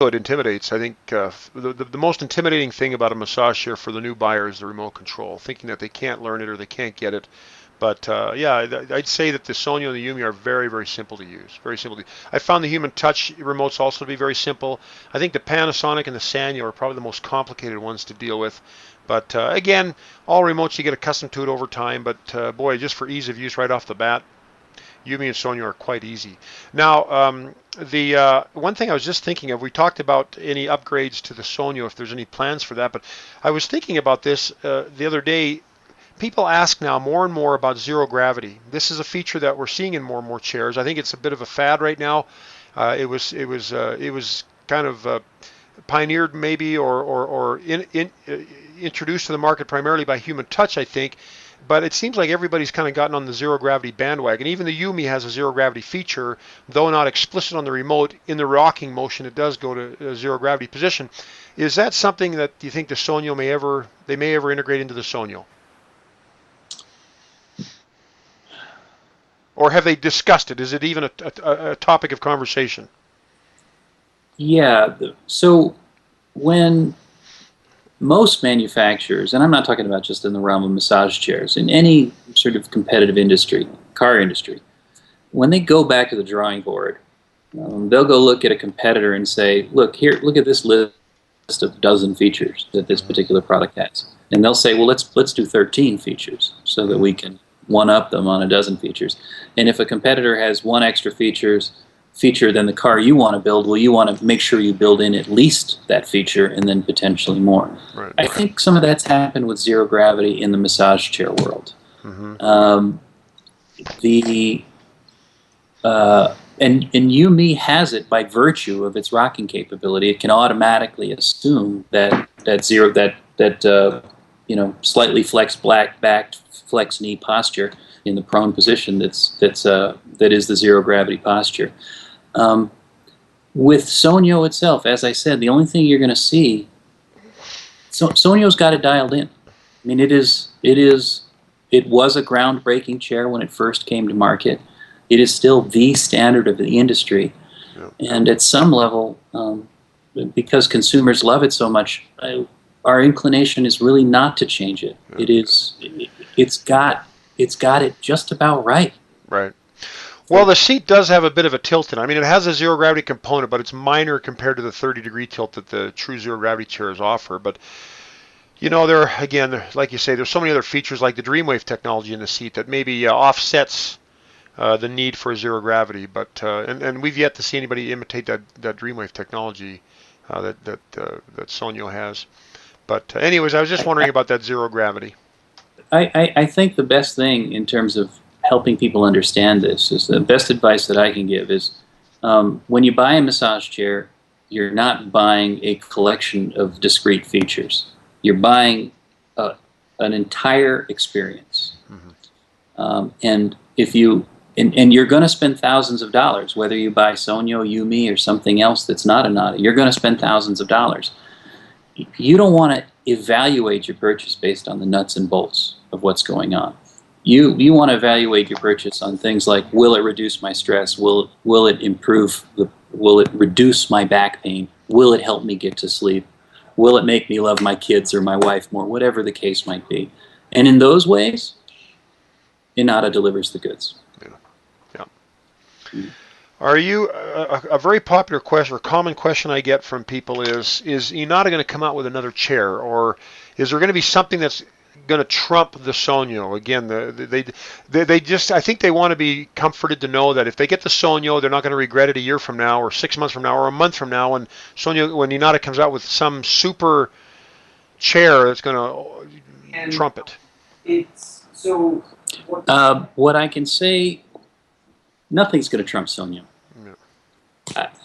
it intimidates. I think the most intimidating thing about a massage chair for the new buyer is the remote control, thinking that they can't learn it or they can't get it. But yeah, I'd say that the Sonio and the Yumi are very, very simple to use. Very simple to use. I found the Human Touch remotes also to be very simple. I think the Panasonic and the Sanyo are probably the most complicated ones to deal with. But again, all remotes you get accustomed to it over time. But boy, just for ease of use right off the bat, Yumi and Sonyo are quite easy. Now, the one thing I was just thinking of, we talked about any upgrades to the Sonyo, if there's any plans for that. But I was thinking about this the other day. People ask now more and more about zero gravity. This is a feature that we're seeing in more and more chairs. I think it's a bit of a fad right now. It was kind of pioneered maybe or introduced to the market primarily by Human Touch, I think. But it seems like everybody's kind of gotten on the zero gravity bandwagon. Even the Yumi has a zero gravity feature, though not explicit on the remote. In the rocking motion, it does go to a zero gravity position. Is that something that you think the Sonyo may ever integrate into the Sonyo? Or have they discussed it? Is it even a topic of conversation? Yeah. So when most manufacturers, and I'm not talking about just in the realm of massage chairs, in any sort of competitive industry, car industry, when they go back to the drawing board, they'll go look at a competitor and say, look at this list of dozen features that this particular product has. And they'll say, well, let's do 13 features so that we can one-up them on a dozen features. And if a competitor has one extra feature than the car you want to build, well, you want to make sure you build in at least that feature and then potentially more. Right. I think some of that's happened with zero gravity in the massage chair world. Mm-hmm. And Yumi has it by virtue of its rocking capability. It can automatically assume that slightly flexed backed flex knee posture in the prone position that is the zero gravity posture. With Sonyo itself, as I said, the only thing you're going to see, Sonyo's got it dialed in. I mean, it was a groundbreaking chair when it first came to market. It is still the standard of the industry, and at some level, because consumers love it so much, our inclination is really not to change it. It's got it just about right. Right. Well, the seat does have a bit of a tilt in it. I mean, it has a zero gravity component, but it's minor compared to the 30-degree tilt that the true zero gravity chairs offer. But like you say, there's so many other features like the Dreamwave technology in the seat that maybe offsets the need for zero gravity. But and we've yet to see anybody imitate that Dreamwave technology that Sonyo has. But anyways, I was just wondering about that zero gravity. I think the best thing in terms of helping people understand this is the best advice that I can give is when you buy a massage chair, you're not buying a collection of discrete features. You're buying an entire experience. Mm-hmm. And you're going to spend thousands of dollars, whether you buy Sonyo, Yumi, or something else that's not Inada. You're going to spend thousands of dollars. You don't want to evaluate your purchase based on the nuts and bolts of what's going on. You want to evaluate your purchase on things like, will it reduce my stress? Will it reduce my back pain? Will it help me get to sleep? Will it make me love my kids or my wife more? Whatever the case might be. And in those ways, Inada delivers the goods. Yeah. Are you a very popular question or common question I get from people is Inada going to come out with another chair, or is there going to be something that's going to trump the Sonyo? Again, they just, I think they want to be comforted to know that if they get the Sonyo, they're not going to regret it a year from now or 6 months from now or a month from now when Inada comes out with some super chair that's going to trump it. What I can say, nothing's going to trump Sonyo.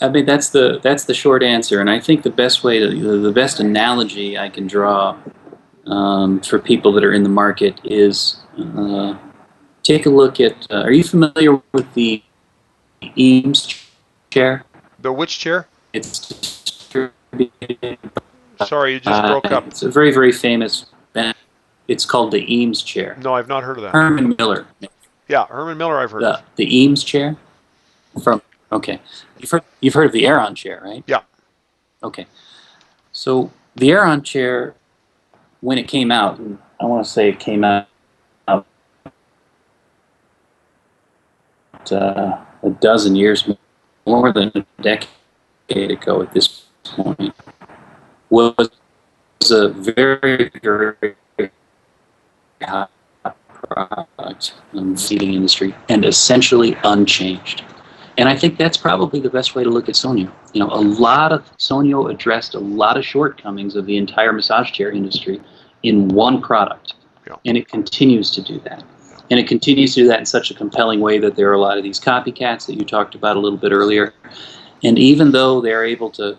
I mean, that's the short answer, and I think the best analogy I can draw for people that are in the market is take a look at. Are you familiar with the Eames chair? The which chair? It's distributed. Sorry, you just broke up. It's a very, very famous. It's called the Eames chair. No, I've not heard of that. Herman Miller. Yeah, Herman Miller I've heard of. The Eames chair? Okay. You've heard of the Aeron chair, right? Yeah. Okay. So the Aeron chair, when it came out, and I want to say it came out a dozen years, more than a decade ago at this point, was a very, very hot product in the seating industry and essentially unchanged. And I think that's probably the best way to look at Sonio. You know, Sonio addressed a lot of shortcomings of the entire massage chair industry in one product. Yeah. And it continues to do that. And it continues to do that in such a compelling way that there are a lot of these copycats that you talked about a little bit earlier. And even though they're able to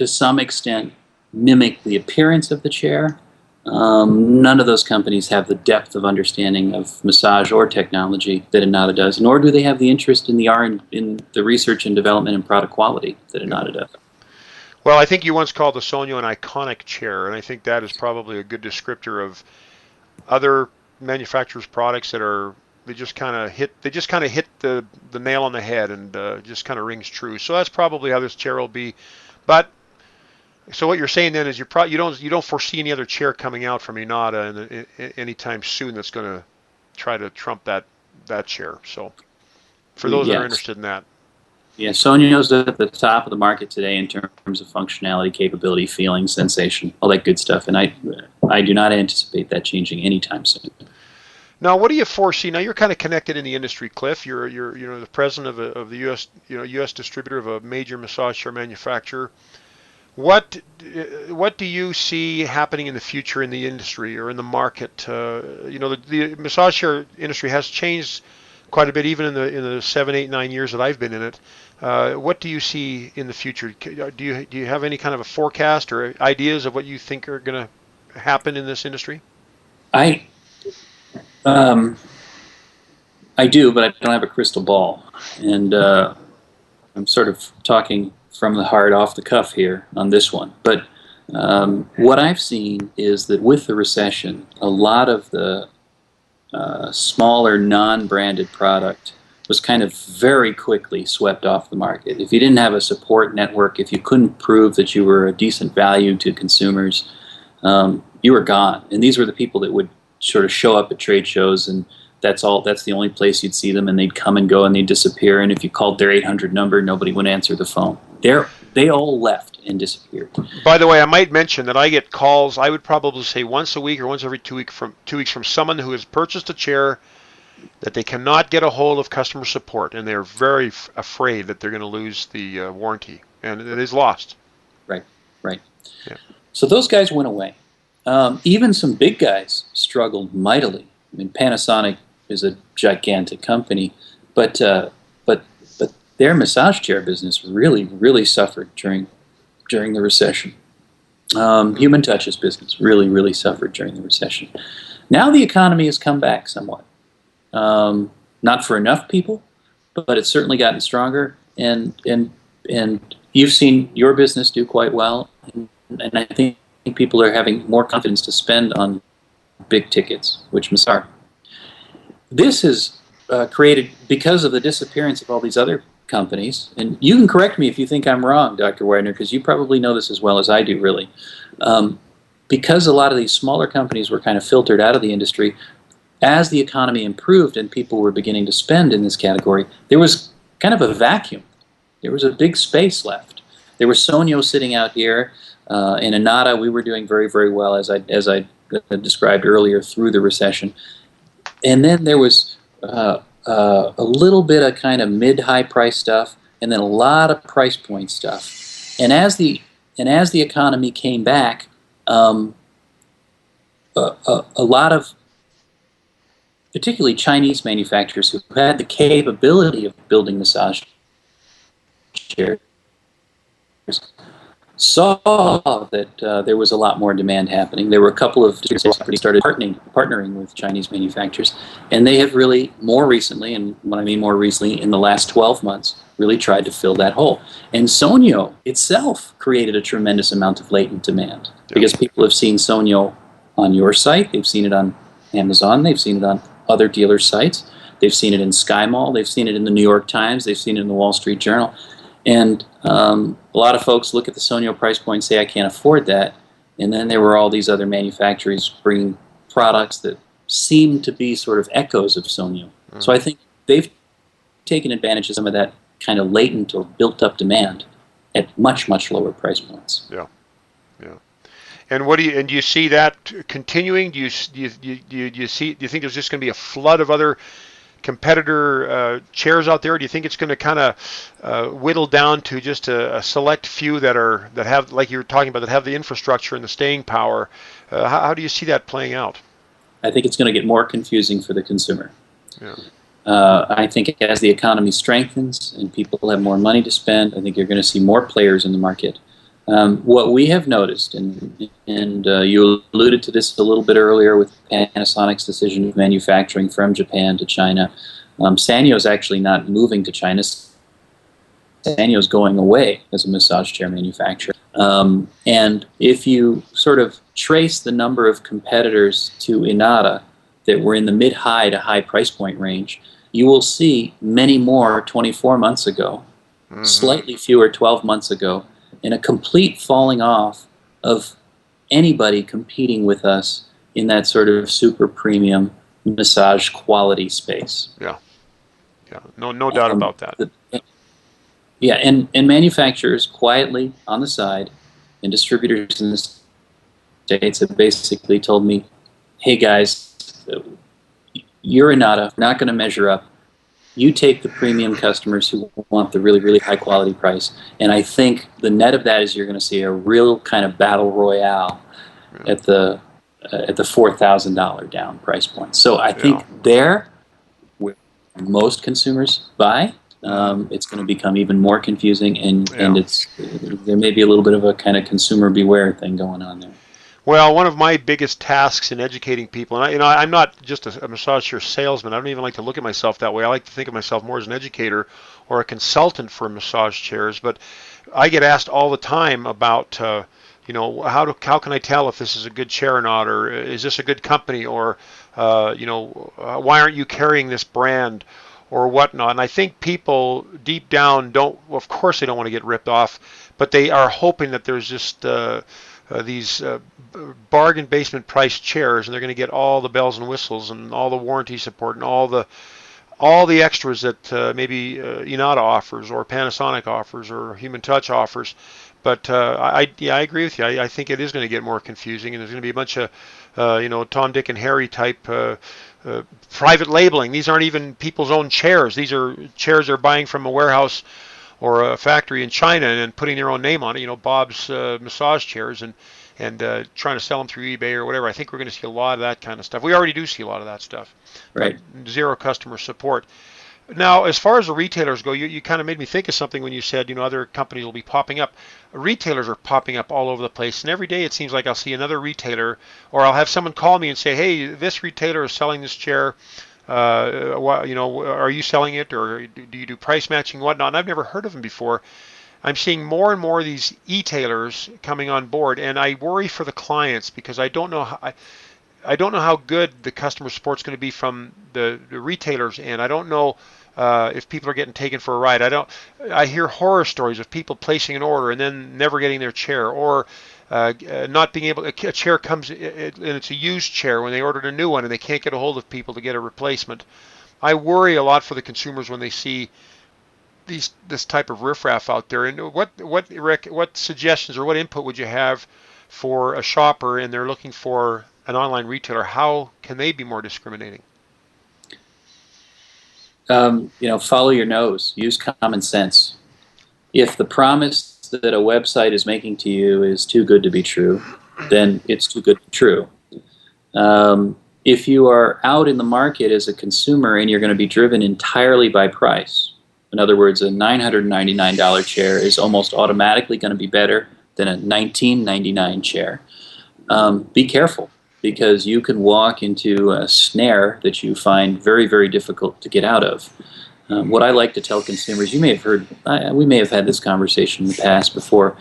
some extent, mimic the appearance of the chair, none of those companies have the depth of understanding of massage or technology that Inada does, nor do they have the interest in the research and development and product quality that Inada does. Well, I think you once called the Sonio an iconic chair, and I think that is probably a good descriptor of other manufacturers' products that are they just kind of hit the nail on the head and just kind of rings true. So that's probably how this chair will be. But so what you're saying then is you don't foresee any other chair coming out from Inada anytime soon that's going to try to trump that chair. So for those that are interested in that. Yeah, Sonio's at the top of the market today in terms of functionality, capability, feeling, sensation, all that good stuff. And I do not anticipate that changing anytime soon. Now, what do you foresee? Now, you're kind of connected in the industry, Cliff. You're the president of the U.S. distributor of a major massage chair manufacturer. What do you see happening in the future in the industry or in the market? The massage chair industry has changed quite a bit, even in the 7, 8, 9 years that I've been in it. What do you see in the future? Do you have any kind of a forecast or ideas of what you think are going to happen in this industry? I do, but I don't have a crystal ball, and I'm sort of talking from the heart, off the cuff here on this one. But what I've seen is that with the recession, a lot of the smaller non-branded product was kind of very quickly swept off the market. If you didn't have a support network, if you couldn't prove that you were a decent value to consumers, you were gone. And these were the people that would sort of show up at trade shows, and that's the only place you'd see them, and they'd come and go and they'd disappear. And if you called their 800 number, nobody would answer the phone. They all left and disappeared. By the way, I might mention that I get calls, I would probably say once a week or once every 2 weeks from someone who has purchased a chair that they cannot get a hold of customer support, and they're very afraid that they're going to lose the warranty, and it is lost. Right. Yeah. So those guys went away. Even some big guys struggled mightily. I mean, Panasonic is a gigantic company, but their massage chair business really suffered during the recession. Human Touch's business really suffered during the recession. Now the economy has come back somewhat. Not for enough people, but it's certainly gotten stronger. And you've seen your business do quite well, and I think people are having more confidence to spend on big tickets, which massage. This is created because of the disappearance of all these other companies. And you can correct me if you think I'm wrong, Dr. Widener, because you probably know this as well as I do, really. Because a lot of these smaller companies were kind of filtered out of the industry, as the economy improved and people were beginning to spend in this category, there was kind of a vacuum. There was a big space left. There was Sonio sitting out here. In Inada, we were doing very well, as I described earlier, through the recession. And then there was a little bit of kind of mid-high price stuff, and then a lot of price point stuff. And as the economy came back, a lot of particularly Chinese manufacturers who had the capability of building massage chairs saw that there was a lot more demand happening. There were a couple of companies started partnering with Chinese manufacturers, and they have really more recently, and when I mean more recently, in the last 12 months, really tried to fill that hole. And Sonio itself created a tremendous amount of latent demand because people have seen Sonio on your site, they've seen it on Amazon, they've seen it on other dealer sites, they've seen it in Sky Mall, they've seen it in the New York Times, they've seen it in the Wall Street Journal. And a lot of folks look at the Sonyo price point and say, I can't afford that. And then there were all these other manufacturers bringing products that seem to be sort of echoes of Sonyo. So I think they've taken advantage of some of that kind of latent or built-up demand at much, much lower price points. Yeah, yeah. And what do you see that continuing? Do you think there's just going to be a flood of other competitor chairs out there? Or do you think it's going to kind of whittle down to just a select few that have, like you were talking about, that have the infrastructure and the staying power? How do you see that playing out? I think it's going to get more confusing for the consumer. Yeah. I think as the economy strengthens and people have more money to spend, I think you're going to see more players in the market. What we have noticed, and you alluded to this a little bit earlier with Panasonic's decision of manufacturing from Japan to China, Sanyo is actually not moving to China. Sanyo is going away as a massage chair manufacturer. And if you sort of trace the number of competitors to Inada that were in the mid-high to high price point range, you will see many more 24 months ago, slightly fewer 12 months ago, and a complete falling off of anybody competing with us in that sort of super premium massage quality space. Yeah, yeah, no doubt about that. Yeah, and manufacturers quietly on the side and distributors in the States have basically told me, hey guys, you're Inada, not going to measure up. You take the premium customers who want the really, really high quality price. And I think the net of that is you're going to see a real kind of battle royale at the $4,000 down price point. So I think there, where most consumers buy, it's going to become even more confusing, and there may be a little bit of a kind of consumer beware thing going on there. Well, one of my biggest tasks in educating people, and I'm not just a massage chair salesman. I don't even like to look at myself that way. I like to think of myself more as an educator or a consultant for massage chairs. But I get asked all the time about, how can I tell if this is a good chair or not, or is this a good company, or why aren't you carrying this brand, or whatnot. And I think people deep down of course they don't want to get ripped off, but they are hoping that there's just these bargain basement price chairs, and they're going to get all the bells and whistles and all the warranty support and all the extras that maybe Inada offers or Panasonic offers or Human Touch offers. But I agree with you. I think it is going to get more confusing, and there's going to be a bunch of Tom, Dick, and Harry type private labeling. These aren't even people's own chairs. These are chairs they're buying from a warehouse or a factory in China and putting their own name on it, Bob's massage chairs, and trying to sell them through eBay or whatever. I think we're going to see a lot of that kind of stuff. We already do see a lot of that stuff. Right. Zero customer support. Now, as far as the retailers go, you kind of made me think of something when you said, other companies will be popping up. Retailers are popping up all over the place, and every day it seems like I'll see another retailer, or I'll have someone call me and say, hey, this retailer is selling this chair. Are you selling it, or do you do price matching, whatnot? And I've never heard of them before. I'm seeing more and more of these e-tailers coming on board, and I worry for the clients because I don't know how good the customer support's going to be from the retailers, and I don't know if people are getting taken for a ride. I hear horror stories of people placing an order and then never getting their chair, or not being able. A chair comes and it's a used chair when they ordered a new one, and they can't get a hold of people to get a replacement. I worry a lot for the consumers when they see this type of riffraff out there. And what suggestions or what input would you have for a shopper and they're looking for an online retailer? How can they be more discriminating? Follow your nose. Use common sense. If the promise that a website is making to you is too good to be true, then it's too good to be true. If you are out in the market as a consumer and you're going to be driven entirely by price, in other words, a $999 chair is almost automatically going to be better than a $19.99 chair, be careful, because you can walk into a snare that you find very, very difficult to get out of. What I like to tell consumers, you may have heard, we may have had this conversation in the past before,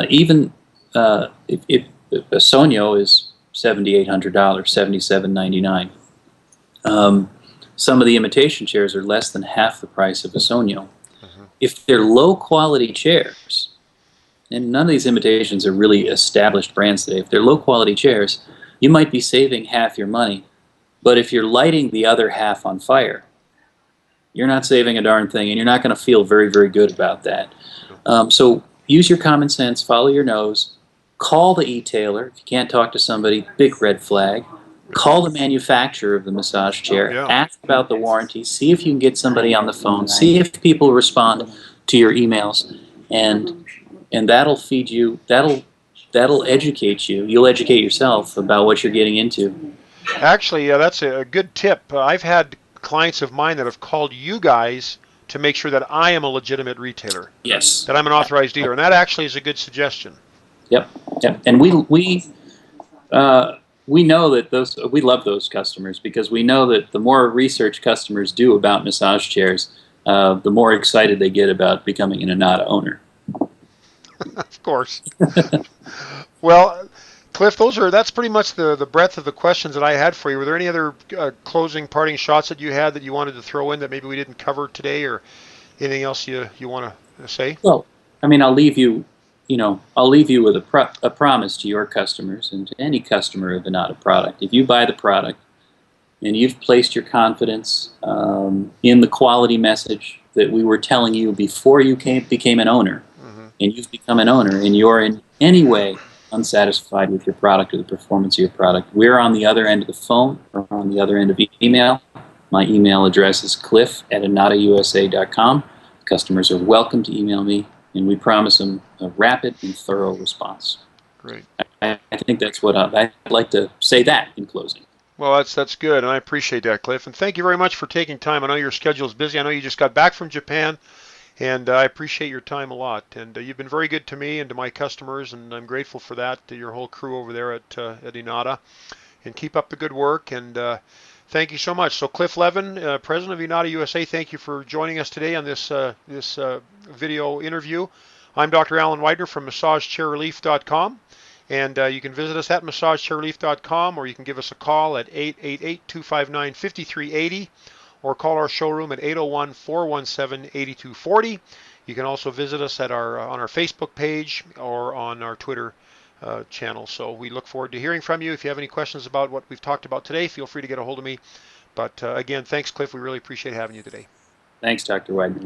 even if a Sonyo is $7,800, $7,799, some of the imitation chairs are less than half the price of a Sonyo. if they're low quality chairs, and none of these imitations are really established brands today, if they're low quality chairs, you might be saving half your money. But if you're lighting the other half on fire, you're not saving a darn thing, and you're not going to feel very, very good about that. So use your common sense, follow your nose, call the e-tailer. If you can't talk to somebody, big red flag. Call the manufacturer of the massage chair, Yeah. ask about the warranty, see if you can get somebody on the phone, see if people respond to your emails, and that'll feed you, that'll educate you. You'll educate yourself about what you're getting into. Actually, that's a good tip. I've had clients of mine that have called you guys to make sure that I am a legitimate retailer, Yes. that I'm an authorized dealer, and that actually is a good suggestion. Yep. Yep. And we know that we love those customers, because we know that the more research customers do about massage chairs, the more excited they get about becoming an Inada owner. Of course. Well, Cliff, that's pretty much the breadth of the questions that I had for you. Were there any other closing parting shots that you had that you wanted to throw in that maybe we didn't cover today, or anything else you want to say? Well, I mean, I'll leave you with a promise to your customers and to any customer of Inada product. If you buy the product and you've placed your confidence in the quality message that we were telling you before you became an owner, and you've become an owner, and you're in any way unsatisfied with your product or the performance of your product, we're on the other end of the phone or on the other end of email. My email address is cliff@inadausa.com. Customers are welcome to email me, and we promise them a rapid and thorough response. Great. I think that's what I'd like to say that in closing. Well, that's good, and I appreciate that, Cliff. And thank you very much for taking time. I know your schedule is busy. I know you just got back from Japan, and I appreciate your time a lot. And you've been very good to me and to my customers, and I'm grateful for that, to your whole crew over there at Inada. And keep up the good work, and thank you so much. So Cliff Levin, President of Inada USA, thank you for joining us today on this video interview. I'm Dr. Alan Widener from MassageChairRelief.com. And you can visit us at MassageChairRelief.com, or you can give us a call at 888-259-5380, or call our showroom at 801-417-8240. You can also visit us at on our Facebook page or on our Twitter channel. So we look forward to hearing from you. If you have any questions about what we've talked about today, feel free to get a hold of me. But again, thanks, Cliff. We really appreciate having you today. Thanks, Dr. Widener.